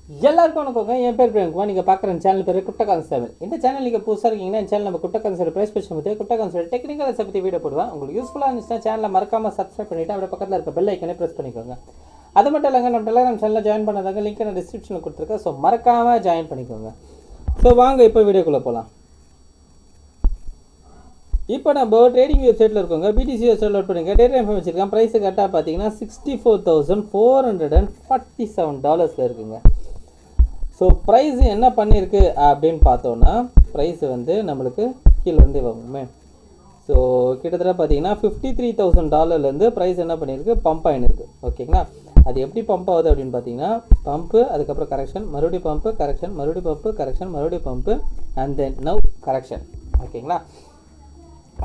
எல்லாருக்கும் வணக்கங்க. என் பேர் பிரியங்கா. நீங்கள் பார்க்குற சேனல் பேர் குட்ட கான்செப்ட். இந்த சேனல் நீங்கள் புதுசாக இருக்கீங்கன்னா இந்த சேனல் நம்ம குட்ட கான்செப்ட் ப்ரைஸ் பேச பற்றி குட்ட கான்செப்ட் டெக்னிக்கல் பற்றி வீடியோ போடுவேன். உங்களுக்கு யூஸ்ஃபுல்லாக இருந்துச்சுன்னா சேனலை மறக்காமல் சப்ஸ்கிரைப் பண்ணிவிட்டு அப்படியே பக்கத்தில் இருக்க பெல் ஐக்கனே ப்ரெஸ் பண்ணிக்கோங்க. அது மட்டும் இல்லைங்க, நம்ம டெலிகிராம் சேனலில் ஜாயின் பண்ணதாங்க லிங்க் நான் டிஸ்கிரிப்ஷனில் கொடுத்துருக்கேன். ஸோ மறக்காமல் ஜாயின் பண்ணிக்கோங்க. ஸோ வாங்க இப்போ வீடியோக்குள்ளே போகலாம். இப்போ நம்ம ட்ரேடிங் வெப்சைட்டில் இருக்கோங்க. பிடிசி வெப்சைட் லோட் பண்ணிங்க. டேட்டா இன்ஃபர்மேஷன் வச்சுருக்கேன். ப்ரைஸு கரெக்டாக பார்த்தீங்கன்னா $64,447 இருக்குங்க. ஸோ ப்ரைஸ் என்ன பண்ணியிருக்கு அப்படின்னு பார்த்தோன்னா, ப்ரைஸ் வந்து நம்மளுக்கு கீழே வந்து வாங்குமே. ஸோ கிட்டத்தட்ட பார்த்தீங்கன்னா $53,000 ப்ரைஸ் என்ன பண்ணியிருக்கு, பம்ப் ஆகினிருக்கு. ஓகேங்களா, அது எப்படி பம்ப் ஆகுது அப்படின்னு பார்த்தீங்கன்னா, பம்பு, அதுக்கப்புறம் கரெக்ஷன், மறுபடியும் பம்பு, கரெக்ஷன், மறுபடியும் பம்பு, கரெக்ஷன், மறுபடியும் pump, and then now correction. ஓகேங்களா.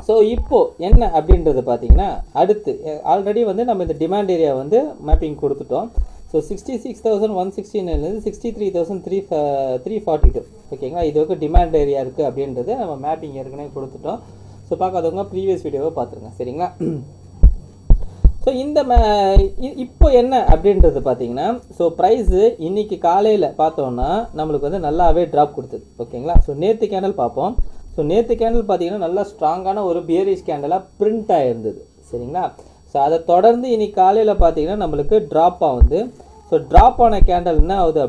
ஸோ இப்போது என்ன அப்படின்றது பார்த்தீங்கன்னா, அடுத்து ஆல்ரெடி வந்து நம்ம இந்த டிமாண்ட் ஏரியா வந்து மேப்பிங் கொடுத்துட்டோம். ஸோ 66,169 63,342. ஓகேங்களா, இது வரைக்கும் டிமாண்ட் ஏரியா இருக்குது அப்படின்றது நம்ம மேப்பிங் ஏற்கனவே கொடுத்துட்டோம். ஸோ பார்க்காதவங்க ப்ரீவியஸ் வீடியோவை பார்த்துருங்க. சரிங்களா. ஸோ இப்போ என்ன அப்படின்றது பார்த்தீங்கன்னா, ஸோ ப்ரைஸு இன்றைக்கி காலையில் பார்த்தோன்னா நம்மளுக்கு வந்து நல்லாவே ட்ராப் கொடுத்தது. ஓகேங்களா. ஸோ நேற்று கேண்டல் பார்ப்போம். ஸோ நேற்று கேண்டல் பார்த்தீங்கன்னா நல்லா ஸ்ட்ராங்கான ஒரு பியரிஷ் கேண்டலாக பிரிண்ட் ஆகிருந்தது. சரிங்களா. ஸோ அதை தொடர்ந்து இன்னைக்கு காலையில் பார்த்தீங்கன்னா நம்மளுக்கு ட்ராப் ஆகுது. ஸோ ட்ராப் ஆன கேண்டல் என்ன ஆகுது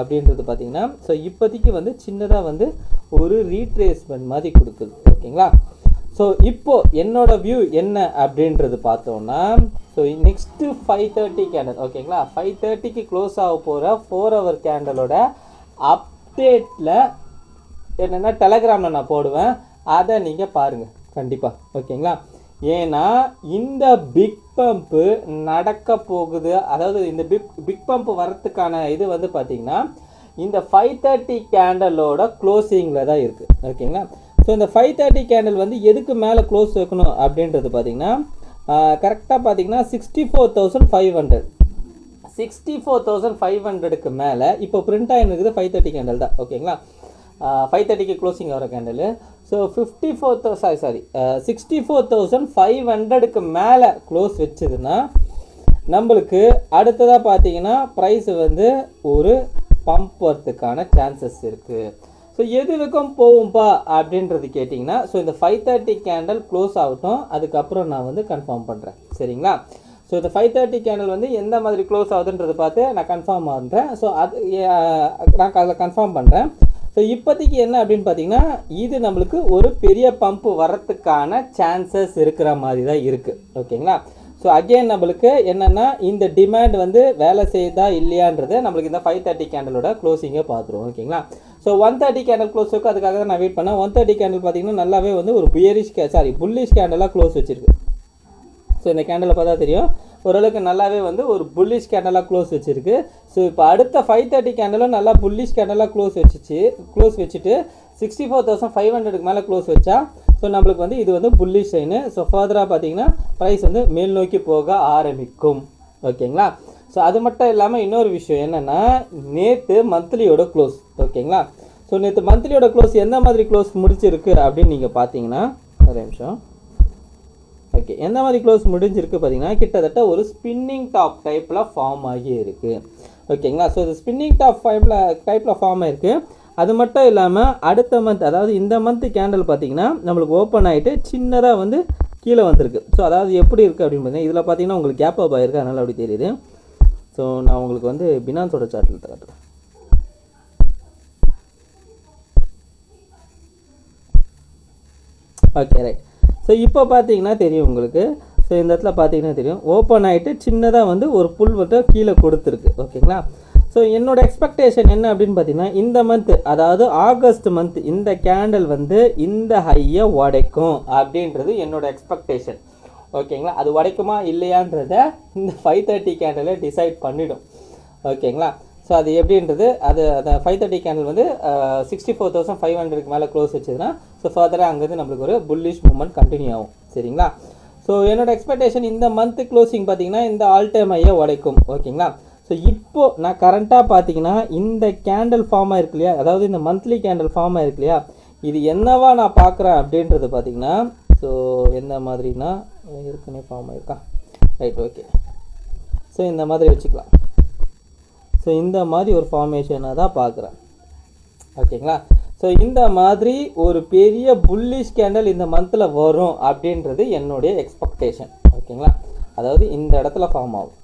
அப்படின்றது பார்த்தீங்கன்னா, ஸோ இப்போதைக்கு வந்து சின்னதாக வந்து ஒரு ரீட்ரேஸ்மெண்ட் மாதிரி கொடுக்குது. ஓகேங்களா. ஸோ இப்போது என்னோட வியூ என்ன அப்படின்றது பார்த்தோன்னா, ஸோ நெக்ஸ்ட்டு 5:30 கேண்டல். ஓகேங்களா, 5:30க்கு க்ளோஸ் ஆக போகிற 4 hour கேண்டலோட அப்டேட்டில் என்னென்னா டெலகிராமில் நான் போடுவேன். அதை நீங்கள் பாருங்கள் கண்டிப்பாக. ஓகேங்களா. ஏன்னா இந்த பிக் பம்ப்பு நடக்க போகுது. அதாவது இந்த பிக் பம்ப் வரத்துக்கான இது வந்து பார்த்திங்கன்னா இந்த 5:30 கேண்டலோட க்ளோசிங்கில் தான் இருக்குது. ஓகேங்களா. ஸோ இந்த 5:30 கேண்டல் வந்து எதுக்கு மேலே க்ளோஸ் வைக்கணும் அப்படின்றது பார்த்திங்கன்னா, கரெக்டாக பார்த்திங்கன்னா 64,500க்கு மேலே இப்போ பிரிண்ட் ஆகிருக்குது 5:30 கேண்டல் தான். ஓகேங்களா. 5:30க்கு க்ளோசிங் ஆகிற கேண்டலு. ஸோ 64,500க்கு மேலே க்ளோஸ் வச்சுதுன்னா நம்மளுக்கு அடுத்ததாக பார்த்தீங்கன்னா ப்ரைஸ் வந்து ஒரு பம்ப் வரத்துக்கான சான்சஸ் இருக்குது. ஸோ எது வரைக்கும் போகும்பா அப்படின்றது கேட்டிங்கன்னா, ஸோ இந்த 5:30 கேண்டல் க்ளோஸ் ஆகட்டும், அதுக்கப்புறம் நான் வந்து கன்ஃபார்ம் பண்ணுறேன். சரிங்களா. ஸோ இந்த 5:30 கேண்டல் வந்து எந்த மாதிரி க்ளோஸ் ஆகுதுன்றது பார்த்து நான் கன்ஃபார்ம் பண்ணுறேன். ஸோ அது நான் அதில் கன்ஃபார்ம் பண்ணுறேன். ஸோ இப்போதைக்கு என்ன அப்படின்னு பார்த்தீங்கன்னா, இது நம்மளுக்கு ஒரு பெரிய பம்ப் வரத்துக்கான சான்சஸ் இருக்கிற மாதிரி தான் இருக்குது. ஓகேங்களா. ஸோ அகெயின் நம்மளுக்கு என்னென்னா இந்த டிமாண்ட் வந்து வேலை செய்யுதா இல்லையான்றது நம்மளுக்கு இந்த 5:30 கேண்டலோட க்ளோசிங்கை பார்த்துருவோம். ஓகேங்களா. ஸோ 1:30 கேண்டல் க்ளோஸ் இருக்கும். அதுக்காக தான் நான் வெயிட் பண்ணேன். 1:30 கேண்டல் பார்த்தீங்கன்னா நல்லாவே வந்து ஒரு புல்லிஷ் கேண்டலாக க்ளோஸ் வச்சுருக்கு. ஸோ இந்த கேண்டலை பார்த்தா தெரியும், ஓரளவுக்கு நல்லாவே வந்து ஒரு புல்லிஷ் கேண்டலாக க்ளோஸ் வச்சுருக்கு. ஸோ இப்போ அடுத்த 5:30 கேண்டலும் நல்லா புல்லிஷ் கேண்டலாக க்ளோஸ் வச்சுட்டு 64,500க்கு மேலே க்ளோஸ் வச்சா ஸோ நம்மளுக்கு வந்து இது வந்து புல்லிஷ் சைனு. ஸோ ஃபர்தராக பார்த்தீங்கன்னா ப்ரைஸ் வந்து மேல் நோக்கி போக ஆரம்பிக்கும். ஓகேங்களா. ஸோ அது மட்டும் இல்லாமல் இன்னொரு விஷயம் என்னென்னா, நேற்று மந்த்லியோட க்ளோஸ். ஓகேங்களா. ஸோ நேற்று மந்த்லியோட க்ளோஸ் எந்த மாதிரி க்ளோஸ் முடிச்சிருக்கு அப்படின்னு நீங்கள் பார்த்தீங்கன்னா, ஒரு நிமிஷம். ஓகே, எந்த மாதிரி க்ளோஸ் முடிஞ்சிருக்கு பார்த்தீங்கன்னா, கிட்டத்தட்ட ஒரு ஸ்பின்னிங் டாப் டைப்பில் ஃபார்ம் ஆகி இருக்குது. ஓகேங்களா. ஸோ இது ஸ்பின்னிங் டாப் டைப்பில் ஃபார்ம் ஆகிருக்கு. அது மட்டும் இல்லாமல் அடுத்த மந்த், அதாவது இந்த மந்த் கேண்டல் பார்த்தீங்கன்னா நம்மளுக்கு ஓப்பன் ஆகிட்டு சின்னதாக வந்து கீழே வந்திருக்கு. ஸோ அதாவது எப்படி இருக்குது அப்படின்னு பார்த்தீங்கன்னா, இதில் பார்த்தீங்கன்னா உங்களுக்கு கேப் அப் ஆகிருக்கு, அதனால் அப்படி தெரியுது. ஸோ நான் உங்களுக்கு வந்து பினான்ஸோட சார்ட்டில் காட்டுறேன். Okay right. ஸோ இப்போ பார்த்தீங்கன்னா தெரியும் உங்களுக்கு. ஸோ இந்த இடத்துல பார்த்தீங்கன்னா தெரியும், ஓப்பன் ஆகிட்டு சின்னதாக வந்து ஒரு புல் மட்டும் கீழே கொடுத்துருக்கு. ஓகேங்களா. ஸோ என்னோடய எக்ஸ்பெக்டேஷன் என்ன அப்படின்னு பார்த்தீங்கன்னா, இந்த மந்த், அதாவது ஆகஸ்ட் மந்த், இந்த கேண்டல் வந்து இந்த ஹையை உடைக்கும் அப்படின்றது என்னோடய எக்ஸ்பெக்டேஷன். ஓகேங்களா. அது உடைக்குமா இல்லையான்றத இந்த 5:30 கேண்டலை டிசைட் பண்ணிடும். ஓகேங்களா. ஸோ அது எப்படின்றது அந்த 5:30 கேண்டல் வந்து 64,500க்கு மேலே க்ளோஸ் வச்சதுன்னா ஸோ ஃபர்தராக அங்கேருந்து நம்மளுக்கு ஒரு புல்லிஷ் மூவ்மெண்ட் கண்டினியூ ஆகும். சரிங்களா. ஸோ என்னோடய எக்ஸ்பெக்டேஷன் இந்த மந்த் க்ளோசிங் பார்த்தீங்கன்னா இந்த ஆல் டைம் ஹையை உடைக்கும். ஓகேங்களா. ஸோ இப்போது நான் கரண்ட்டாக பார்த்தீங்கன்னா இந்த கேண்டல் ஃபார்ம் ஆகிருக்கு இல்லையா, அதாவது இந்த மந்த்லி கேண்டல் ஃபார்ம் ஆகிருக்கு இல்லையா, இது என்னவா நான் பார்க்குறேன் அப்படின்றது பார்த்தீங்கன்னா, ஸோ எந்த மாதிரினா ஏற்கனவே ஃபார்ம் ஆகிருக்கா, ரைட், ஓகே. ஸோ இந்த மாதிரி வச்சுக்கலாம். ஸோ ஸோ இந்த மாதிரி ஒரு ஃபார்மேஷனை தான் பார்க்குறேன். ஓகேங்களா. ஸோ இந்த மாதிரி ஒரு பெரிய புல்லிஷ் கேண்டல் இந்த மந்தில் வரும் அப்படின்றது என்னுடைய எக்ஸ்பெக்டேஷன். ஓகேங்களா. அதாவது இந்த இடத்துல ஃபார்ம் ஆகும்,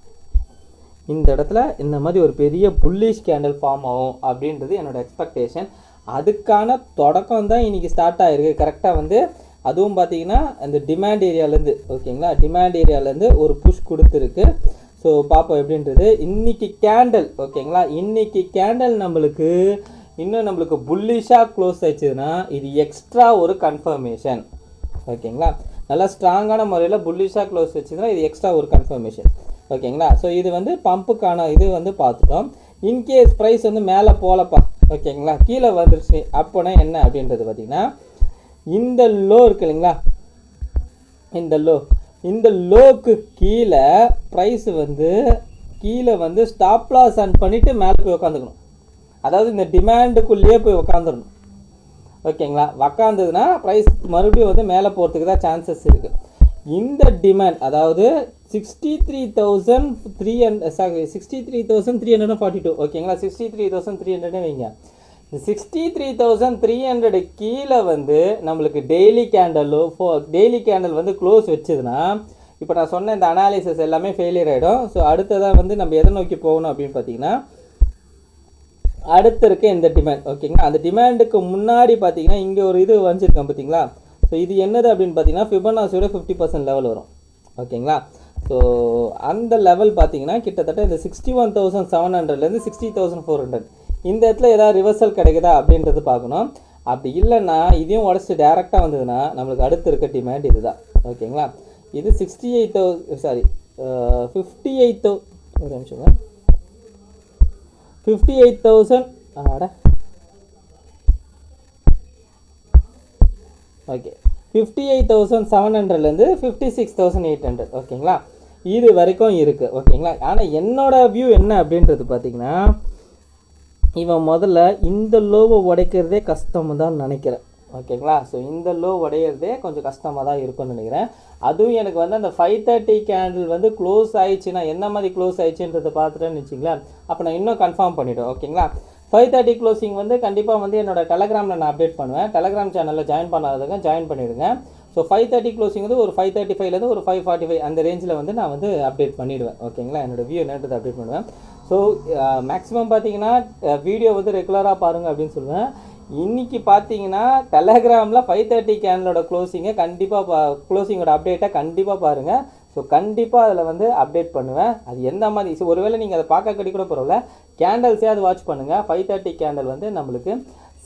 இந்த இடத்துல இந்த மாதிரி ஒரு பெரிய புல்லிஷ் கேண்டல் ஃபார்ம் ஆகும் அப்படின்றது என்னோட எக்ஸ்பெக்டேஷன். அதுக்கான தொடக்கம் தான் இன்றைக்கி ஸ்டார்ட் ஆகிருக்கு கரெக்டாக வந்து. அதுவும் பார்த்தீங்கன்னா அந்த டிமாண்ட் ஏரியாலேருந்து, ஓகேங்களா, டிமாண்ட் ஏரியாலேருந்து ஒரு புஷ் கொடுத்துருக்கு. ஸோ பார்ப்போம் எப்படின்றது. இன்றைக்கி கேண்டல், ஓகேங்களா, இன்றைக்கி கேண்டல் நம்மளுக்கு இன்னும் நம்மளுக்கு புல்லிஷாக க்ளோஸ் ஆயிடுச்சுன்னா இது எக்ஸ்ட்ரா ஒரு கன்ஃபர்மேஷன். ஓகேங்களா. நல்லா ஸ்ட்ராங்கான முறையில் புல்லிஷாக க்ளோஸ் வச்சுதுன்னா இது எக்ஸ்ட்ரா ஒரு கன்ஃபர்மேஷன். ஓகேங்களா. ஸோ இது வந்து பம்புக்கான இது வந்து பார்த்துட்டோம். இன்கேஸ் ப்ரைஸ் வந்து மேலே போகலப்பா, ஓகேங்களா, கீழே வந்துருச்சு அப்போனா என்ன அப்படின்றது பார்த்திங்கன்னா, இந்த லோ இருக்கு இல்லைங்களா, இந்த லோக்கு கீழே ப்ரைஸ் வந்து கீழே வந்து ஸ்டாப் லாஸ் ஆன் பண்ணிவிட்டு மேலே போய் உக்காந்துக்கணும். அதாவது இந்த டிமாண்டுக்குள்ளேயே போய் உக்காந்துடணும். ஓகேங்களா. உக்காந்ததுன்னா ப்ரைஸ் மறுபடியும் வந்து மேலே போகிறதுக்கு தான் சான்சஸ் இருக்குது. இந்த டிமாண்ட் அதாவது 63,342, ஓகேங்களா, 63,300 வைங்க. 63,300 கீழே வந்து நம்மளுக்கு டெய்லி கேண்டல் வந்து க்ளோஸ் வச்சுதுன்னா, இப்போ நான் சொன்ன இந்த அனாலிசிஸ் எல்லாமே ஃபெயிலியர் ஆகிடும். ஸோ அடுத்ததாக வந்து நம்ம எதை நோக்கி போகணும் அப்படின்னு பார்த்தீங்கன்னா, அடுத்து இருக்க இந்த டிமாண்ட், ஓகேங்களா, அந்த டிமாண்டுக்கு முன்னாடி பார்த்தீங்கன்னா இங்கே ஒரு இது வந்துருக்கேன் பார்த்தீங்களா. ஸோ இது என்னது அப்படின்னு பார்த்தீங்கன்னா ஃபிபனாசியோட 50% லெவல் வரும். ஓகேங்களா. ஸோ அந்த லெவல் பார்த்தீங்கன்னா கிட்டத்தட்ட இந்த 61,700லேருந்து 60,400 இந்த இடத்துல ஏதாவது ரிவர்சல் கிடைக்குதா அப்படின்றது பார்க்கணும். அப்படி இல்லைன்னா இதையும் உடச்சி டேரெக்டாக வந்ததுன்னா நம்மளுக்கு அடுத்து இருக்க டிமாண்ட் இதுதான். ஓகேங்களா. இது 58,000 ஒரு நிமிஷங்க, 58,000 ஓகே 58,700லேருந்து 56,800, ஓகேங்களா, இது வரைக்கும் இருக்குது. ஓகேங்களா. ஆனால் என்னோட வியூ என்ன அப்படின்றது பார்த்தீங்கன்னா, இவன் முதல்ல இந்த லோவை உடைக்கிறதே கஷ்டமாக தான் நினைக்கிறேன். ஓகேங்களா. ஸோ இந்த லோ உடையிறதே கொஞ்சம் கஷ்டமாக தான் இருக்கும்னு நினைக்கிறேன். அதுவும் எனக்கு வந்து அந்த 530 கேண்டில் வந்து க்ளோஸ் ஆயிடுச்சுன்னா என்ன மாதிரி க்ளோஸ் ஆயிடுச்சுன்றதை பார்த்துட்டேன்னு வச்சிங்களேன், அப்போ நான் இன்னும் கன்ஃபார்ம் பண்ணிவிடுவேன். ஓகேங்களா. 530 க்ளோசிங் வந்து கண்டிப்பாக வந்து என்னோடய டெலகிராமில் நான் அப்டேட் பண்ணுவேன். டெலகிராம் சேனலில் ஜாயின் பண்ணாதவங்க ஜாயின் பண்ணிவிடுங்க. ஸோ 530 க்ளோசிங் வந்து ஒரு 535லேருந்து ஒரு 545 அந்த ரேஞ்சில் வந்து நான் வந்து அப்டேட் பண்ணிவிடுவேன். ஓகேங்களா. என்னோடய வியூ என்னன்றது அப்டேட் பண்ணுவேன். ஸோ மேக்ஸிமம் பார்த்தீங்கன்னா வீடியோ வந்து ரெகுலராக பாருங்கள் அப்படின்னு சொல்லுவேன். இன்றைக்கி பார்த்தீங்கன்னா டெலகிராமில் 530 கேண்டலோட க்ளோசிங்கை கண்டிப்பாக க்ளோசிங்கோட அப்டேட்டை கண்டிப்பாக பாருங்கள். ஸோ கண்டிப்பாக அதில் வந்து அப்டேட் பண்ணுவேன். அது எந்த மாதிரி ஒருவேளை நீங்கள் அதை பார்க்க கடி கூட பரவாயில்ல, கேண்டல்ஸே அது வாட்ச் பண்ணுங்கள். 530 கேண்டல் வந்து நம்மளுக்கு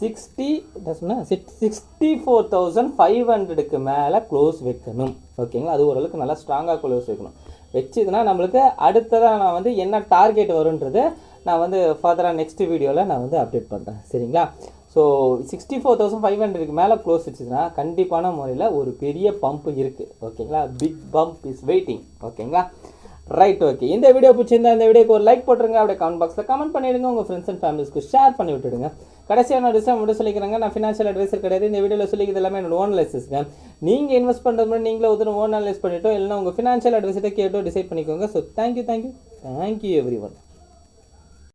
64,500க்கு மேலே க்ளோஸ் வைக்கணும். ஓகேங்களா. அது ஓரளவுக்கு நல்லா ஸ்ட்ராங்காக க்ளோஸ் வைக்கணும். வச்சுதுன்னா நம்மளுக்கு அடுத்ததாக நான் வந்து என்ன டார்கெட் வரும்ன்றது நான் வந்து ஃபர்தராக நெக்ஸ்ட் வீடியோவில் நான் வந்து அப்டேட் பண்ணுறேன். சரிங்களா. ஸோ 64,500க்கு மேலே க்ளோஸ் வச்சுதுன்னா கண்டிப்பான முறையில் ஒரு பெரிய பம்ப் இருக்குது. ஓகேங்களா. Big pump is waiting. ஓகேங்களா. ரைட். ஓகே. இந்த வீடியோ பிடிச்சிருந்தா இந்த வீடியோக்கு ஒரு லைக் போட்டுருங்க. அப்படியே கமெண்ட் பாக்ஸில் கமெண்ட் பண்ணிவிடுங்க. உங்கள் ஃப்ரெண்ட்ஸ் அண்ட் ஃபேமிலிஸ்க்கு ஷேர் பண்ணி விட்டுடுங்க. கடைசியாக நான் டிஸ்கவுண்ட் மட்டும் சொல்லிக்கிறேங்க, நான் ஃபினான்ஷியல் அட்வைசர் கிடையாது. இந்த வீடியோவில் சொல்லிக்கிறது எல்லாமே என்னோட ஓன் அனாலிசிஸ்ங்க. நீங்கள் இன்வெஸ்ட் பண்ணுறது மாதிரி நீங்களே ஒரு ஓன் அனலைஸ் பண்ணிட்டோ இல்லைனா உங்கள் ஃபினான்ஷியல் அட்வைசர்கிட்ட கேட்டோ டிசைட் பண்ணிக்கோங்க. So thank you every one.